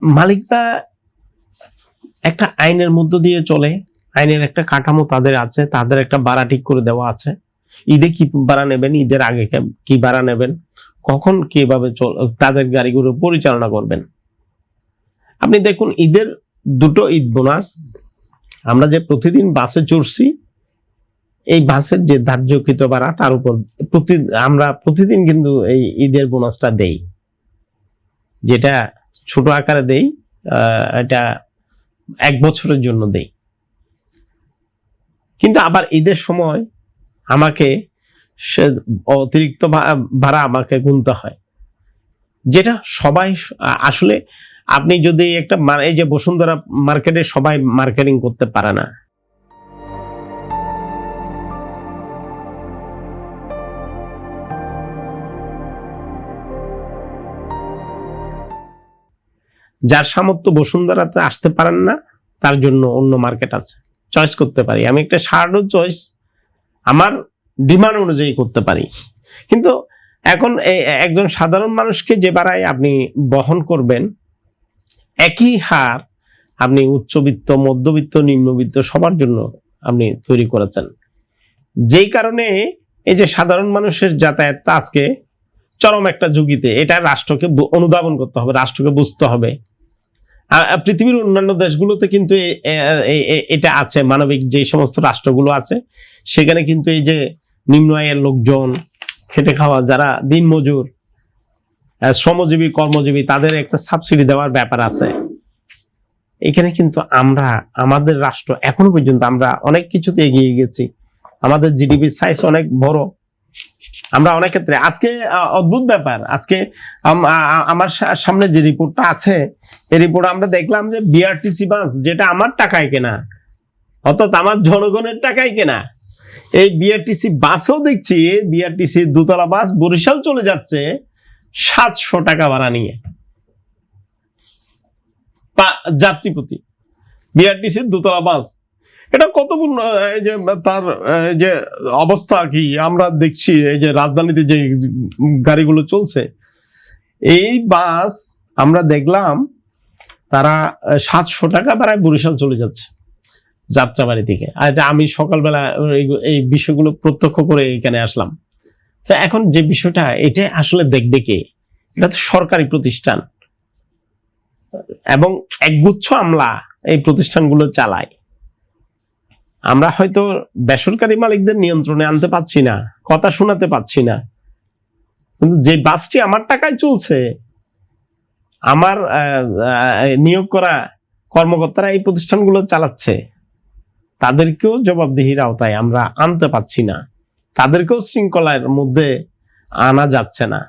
মালিকরা একটা আইনের মধ্য দিয়ে চলে, আইনের একটা কাঠামো তাদের আছে, তাদের একটা ভাড়া ঠিক করে দেওয়া আছে। ঈদে কি ভাড়া নেবেন, ঈদের আগে কি ভাড়া নেবেন, কখন কিভাবে তাদের গাড়িগুলো পরিচালনা করবেন। আপনি দেখুন, ঈদের 2টো ঈদ বোনাস, আমরা যে প্রতিদিন বাসে চড়ছি, এই বাসের যে ধার্যকৃত ভাড়া তার উপর আমরা প্রতিদিন কিন্তু এই ঈদের বোনাসটা দেই, যেটা ছোট আকারে দেই, এটা 1 বছরের জন্য দেই। কিন্তু আবার ঈদের সময় আমাকে অতিরিক্ত ভাড়া আমাকে গুনতে হয়, যেটা সবাই আসলে, আপনি যদি একটা এই যে বসুন্ধরা মার্কেটে সবাই মার্কেটিং করতে পারে না। যার সামর্থ্য বসুন্ধরাতে আসতে পারেন না, তার জন্য অন্য মার্কেট আছে, চয়েস করতে পারি। আমি একটা শার্টও চয়েস আমার ডিমান্ড অনুযায়ী করতে পারি। কিন্তু এখন একজন সাধারণ মানুষকে যে ভাড়ায় আপনি বহন করবেন, একই হার আপনি উচ্চবিত্ত, মধ্যবিত্ত, নিম্নবিত্ত সবার জন্য আপনি তৈরি করেছেন। যেই কারণে এই যে সাধারণ মানুষের যাতায়াতটা আজকে চরম একটা ঝুঁকিতে, এটা রাষ্ট্রকে অনুধাবন করতে হবে, রাষ্ট্রকে বুঝতে হবে। পৃথিবীর অন্যান্য দেশগুলোতে কিন্তু এটা আছে, মানবিক যে সমস্ত রাষ্ট্রগুলো আছে সেখানে কিন্তু এই যে নিম্ন আয়ের লোকজন, খেটে খাওয়া যারা দিনমজুর, শ্রমজীবী, কর্মজীবী, তাদের একটা সাবসিডি দেওয়ার ব্যাপার আছে। এখানে কিন্তু আমাদের রাষ্ট্র এখনো পর্যন্ত আমরা অনেক কিছুতে এগিয়ে গেছি, আমাদের জিডিপির সাইজ অনেক বড়। আমরা অনেক ক্ষেত্রে আজকে অদ্ভুত ব্যাপার, আজকে আমার সামনে যে রিপোর্টটা আছে, এই রিপোর্ট আমরা দেখলাম যে বিআরটিসি বাস, যেটা আমার টাকায় কেনা, অর্থাৎ আমার জনগণের টাকায় কেনা, এই বিআরটিসি বাসও দেখছি, বিআরটিসি দোতলা বাস বরিশাল চলে যাচ্ছে 700 টাকা ভাড়া নিয়ে যাত্রীপ্রতি। বিআরটিসির দোতলা বাস, এটা কত যে তার যে অবস্থা কি আমরা দেখছি, এই যে রাজধানীতে যে গাড়িগুলো চলছে, এই বাস আমরা দেখলাম তারা 700 টাকা ভাড়ায় বরিশাল চলে যাচ্ছে যাত্রাবাড়ি থেকে। আর এটা আমি সকালবেলা এই বিষয়গুলো প্রত্যক্ষ করে এখানে আসলাম। তো এখন যে বিষয়টা, এটা আসলে দেখবে কে? এটা তো সরকারি প্রতিষ্ঠান এবং একগুচ্ছ আমলা এই প্রতিষ্ঠানগুলো চালায়। আমরা হয়তো বেসরকারি মালিকদের নিয়ন্ত্রণে আনতে পারছি না, কথা শোনাতে পারছি না, কিন্তু যে বাসটি আমার টাকায় চলছে, আমার নিয়োগ করা কর্মকর্তারা এই প্রতিষ্ঠানগুলো চালাচ্ছে, তাদেরকেও জবাবদিহির আওতায় আমরা আনতে পারছি না, তাদেরকেও শৃঙ্খলার মধ্যে আনা যাচ্ছে না।